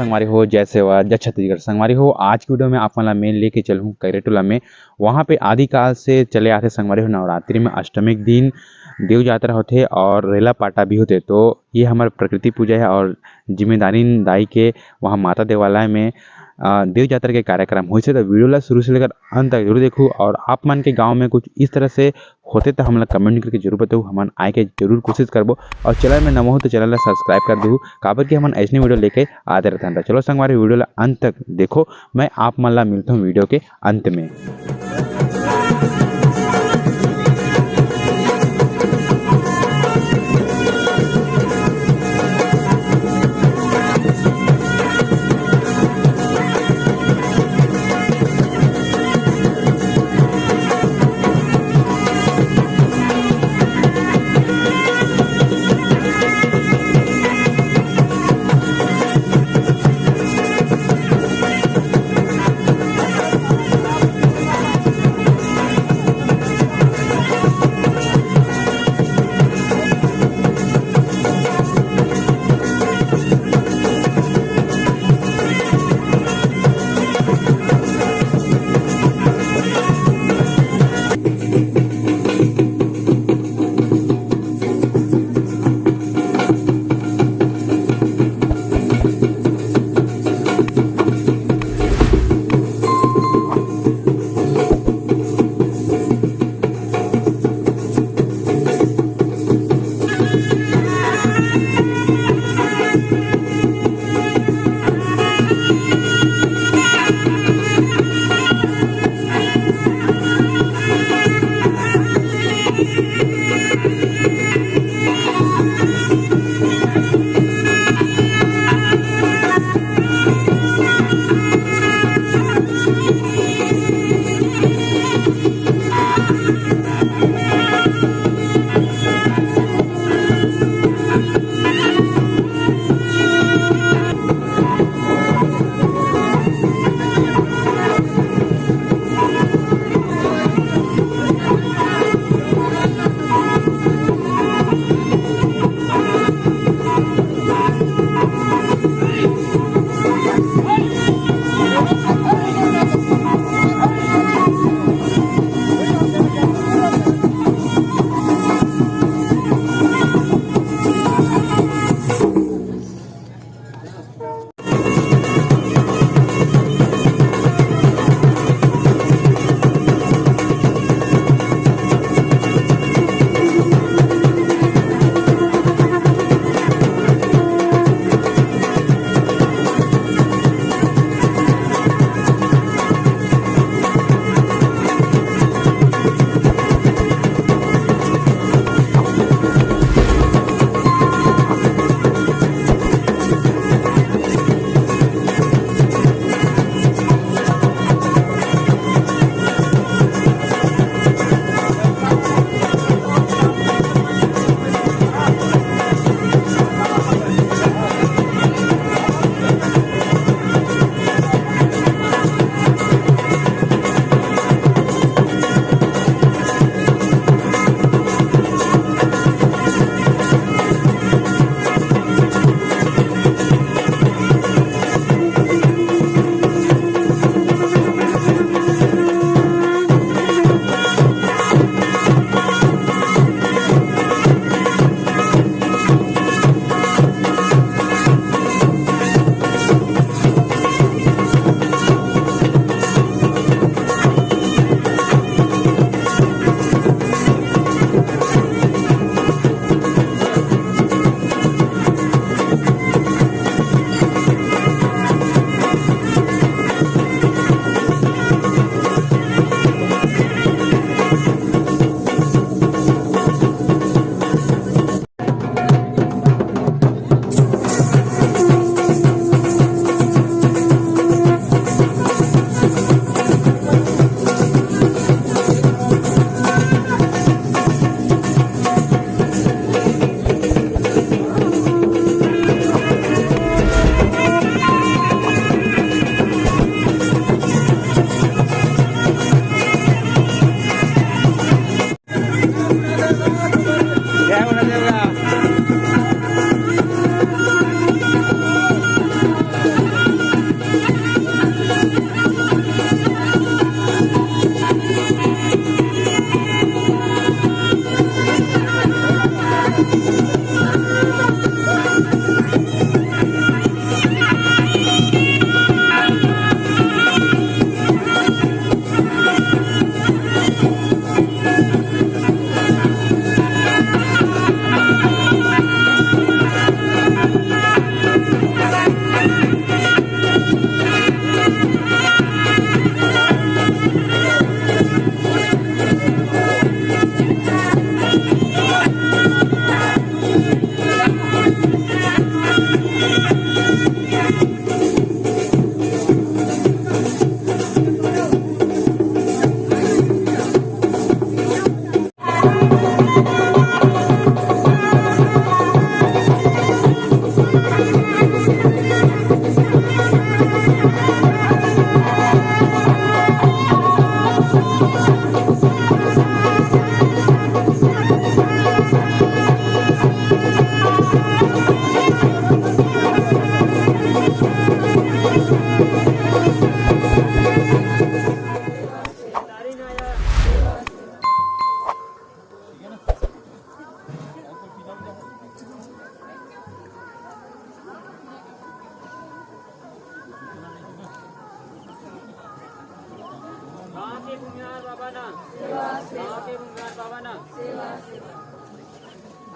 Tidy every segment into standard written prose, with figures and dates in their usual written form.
संगवारी हो, जय सेवा, जय छत्तीसगढ़ संगवारी हो। आज की वीडियो में आप मन मैं लेके चलूँ कैरेटोला में। वहाँ पे आदिकाल से चले आते संगवारी हो, नवरात्रि में अष्टमी के दिन देव यात्रा होते और रेला पाटा भी होते। तो ये हमारे प्रकृति पूजा है और जिम्मेदारी दाई के वहाँ माता देवालय में देव यात्रा के कार्यक्रम हुई से। तो वीडियो ला शुरू से लेकर अंत तक जरूर देखूँ। और आप मन के गांव में कुछ इस तरह से होते तो हम लोग कमेंट करके जरूर बताऊँ, हम आए के जरूर कोशिश करबो। और चैनल में नमो हो तो चैनल ला सब्सक्राइब कर दूँ, काबर कि हम ऐसे वीडियो लेके आते रहते हैं। चलो संगवारी वीडियो ला अंत तक देखो, मैं आप मन ला मिलता हूँ वीडियो के अंत में।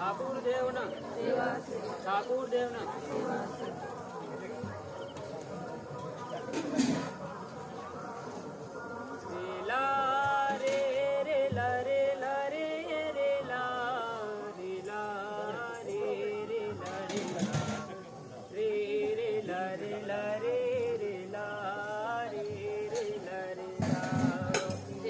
ठाकुर देवना ठाकुर देवना ला रे रे ला रे ला रे रे ला रे ला रे रे ला रे रे रे ला रे ला रे रे ला रे रे ला रे ला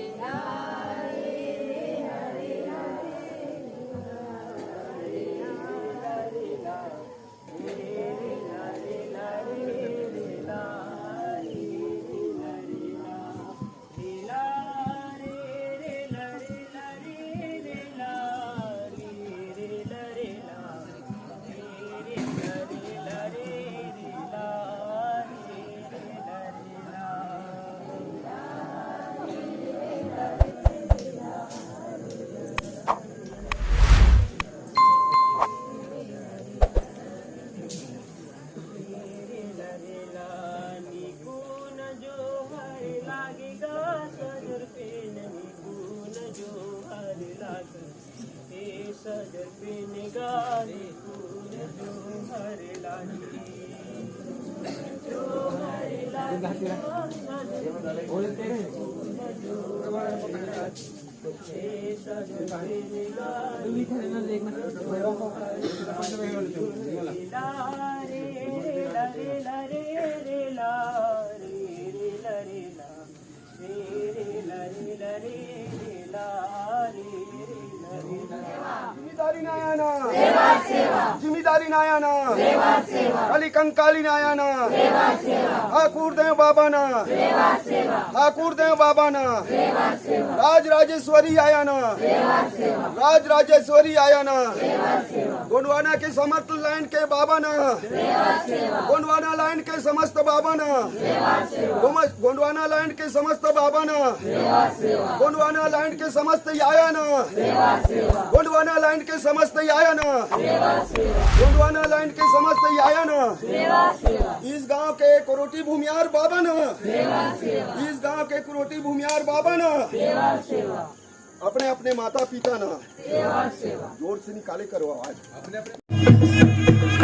सजर पे निगाहे पूर जो हरे लागी जो हरे लागी बोलते हैं जो हरे लागी सजर पे निगाहे ला रे ला रे ला रे रे ला रे रे ला रे ला रे रे ला रे ला रे रे ला रे जिम्मेदारी नायाना सेवा सेवा जिम्मेदारी नायाना सेवा सेवा काली कंकाली नायाना सेवा सेवा ठाकुर देव बाबा ना सेवा सेवा ठाकुर देव बाबा ना सेवा सेवा राज राजेश्वरी आयाना सेवा सेवा राज राजेश्वरी आयाना सेवा सेवा गोंडवाना के समस्त लाइन के बाबा ना सेवा सेवा गोंडवाना लाइन के समस्त बाबा ना सेवा सेवा गोंडवाना लाइन के समस्त बाबा ना सेवा सेवा गोंडवाना लाइन के समस्त आयाना सेवा सेवा गोंडवाना लाइन के समस्त आयाना सेवा सेवा गोंडवाना लाइन के समस्त आयाना सेवा सेवा इस गांव के कोरोटी भूमियार बाबा ना सेवा सेवा इस गांव के कोरोटी भूमियार बाबा ना सेवा सेवा अपने अपने माता पिता ना सेवा सेवा जोर से निकाले करो आवाज अपने अपने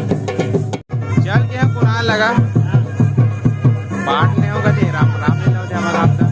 चल के हमको कहाँ लगा बांटने होगा ते राम राम ले लो हमारा आपका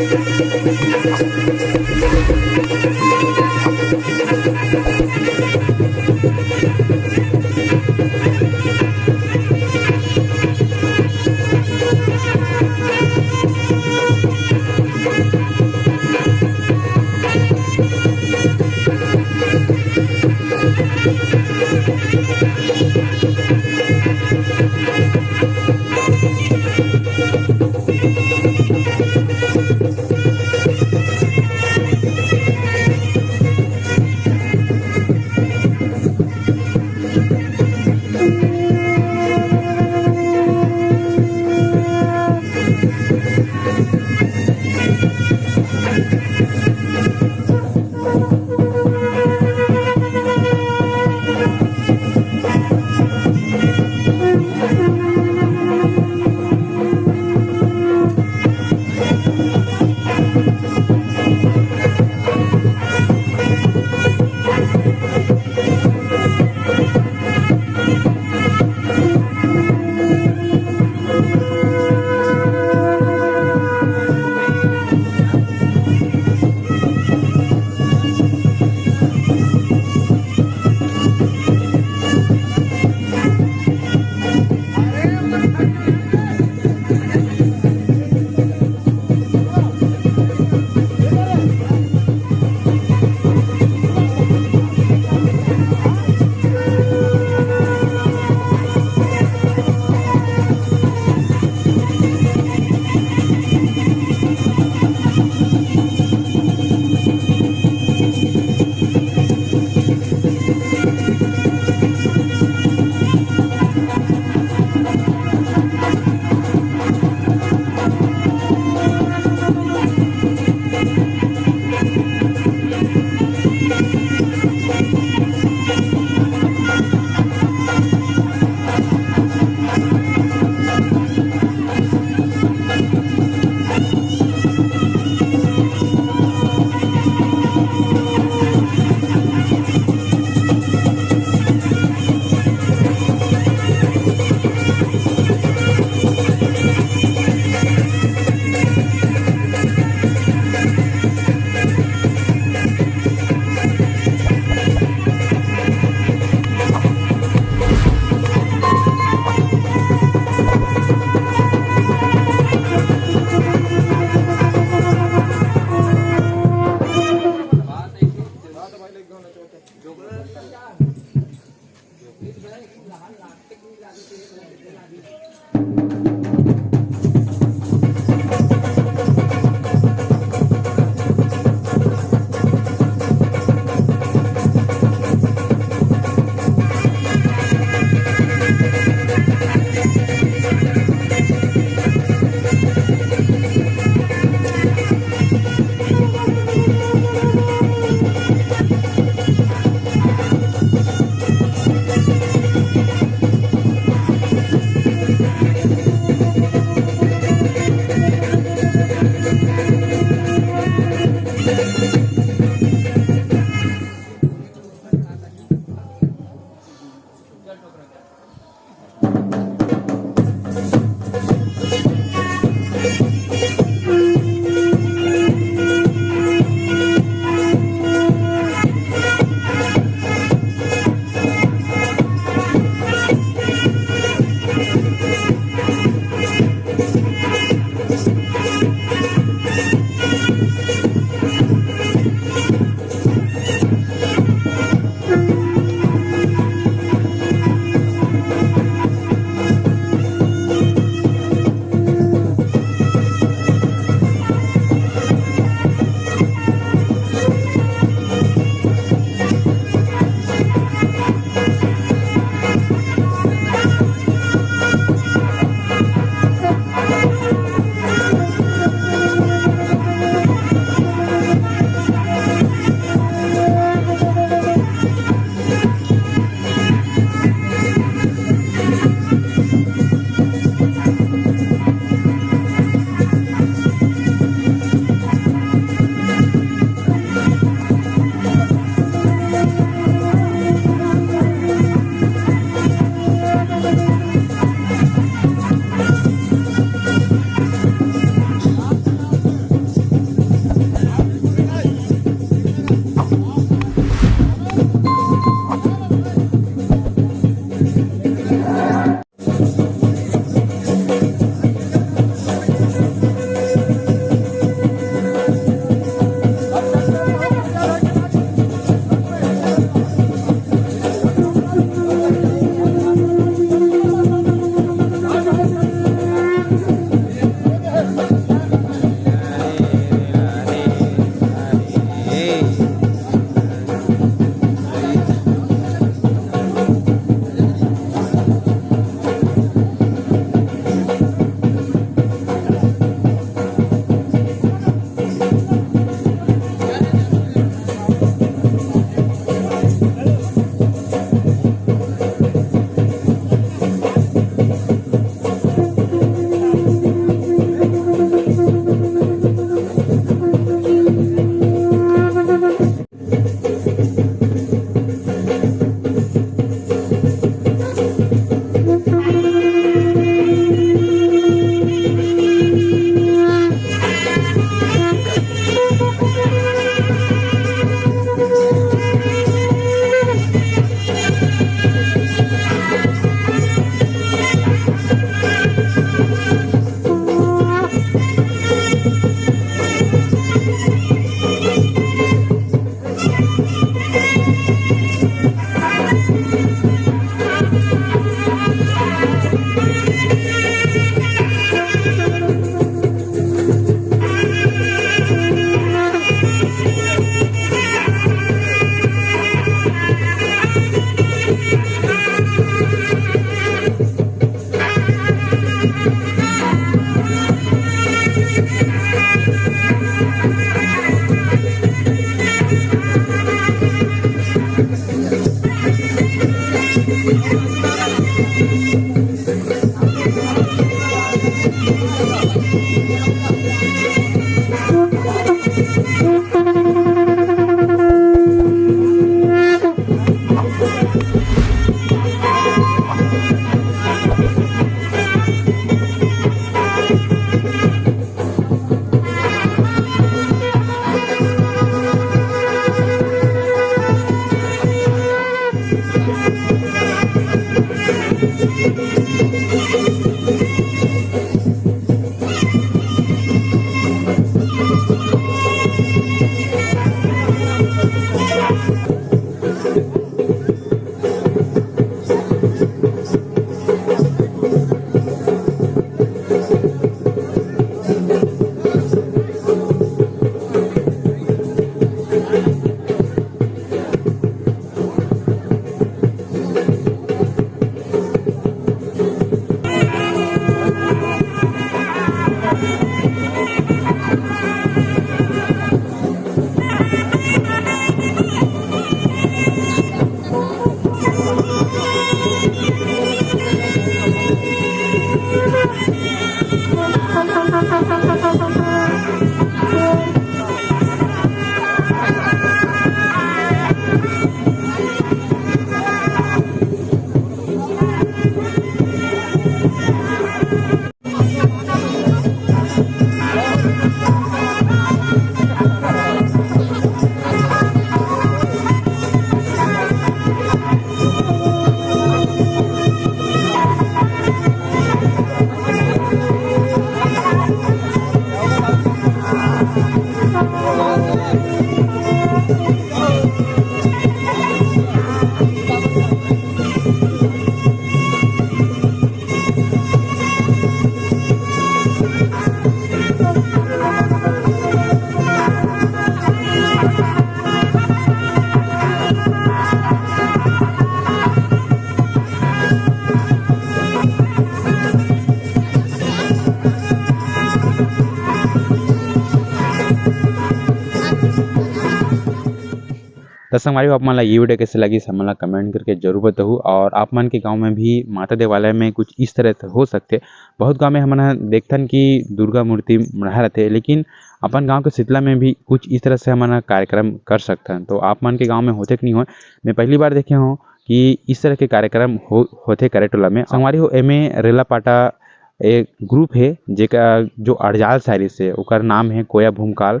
तो संगवारी हो आप मन ला ये वीडियो कैसे लगी सब मन ला कमेंट करके जरूर बताहू। और आप मन के गांव में भी माता देवालय में कुछ इस तरह से हो सकते, बहुत गांव में हमन देखथन कि दुर्गा मूर्ति मढ़ा रहते, लेकिन अपन गांव के शीतला में भी कुछ इस तरह से हमन कार्यक्रम कर सकथन। तो आप मन के गांव में होते कि नहीं हो, मैं पहली बार देखे हूँ कि इस तरह के कार्यक्रम होते करेटोला में। संगवारी हो एमे रेला पाटा एक ग्रुप है जेका जो अड़जाल शायरी से ओकर नाम है कोया भूमकाल,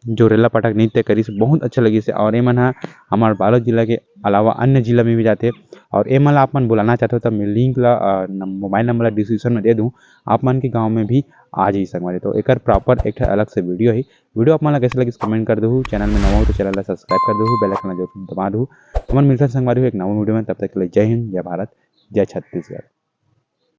जो रेला पाठक नृत्य करी से बहुत अच्छा लगी से। और एमन ह हमार बालोद जिला के अलावा अन्य जिला में भी जाते। और एमन ला आप मन बुलाना चाहते हो तो मैं लिंक ला मोबाइल नंबर ला डिस्क्रिप्शन में दे दूँ, आप मन के गांव में भी आ जाइए संगवारी। तो एक प्रॉपर एक अलग से वीडियो है। वीडियो आप मन ला कैसे लगी कमेंट कर दो, चैनल में नवा हो तो चैनल ला सब्सक्राइब कर दो, बेल आइकन जरूर दबा दो। हमन मिलते हैं संगवारी हो एक नवा वीडियो में, तब तक के लिए जय हिंद, जय भारत, जय छत्तीसगढ़।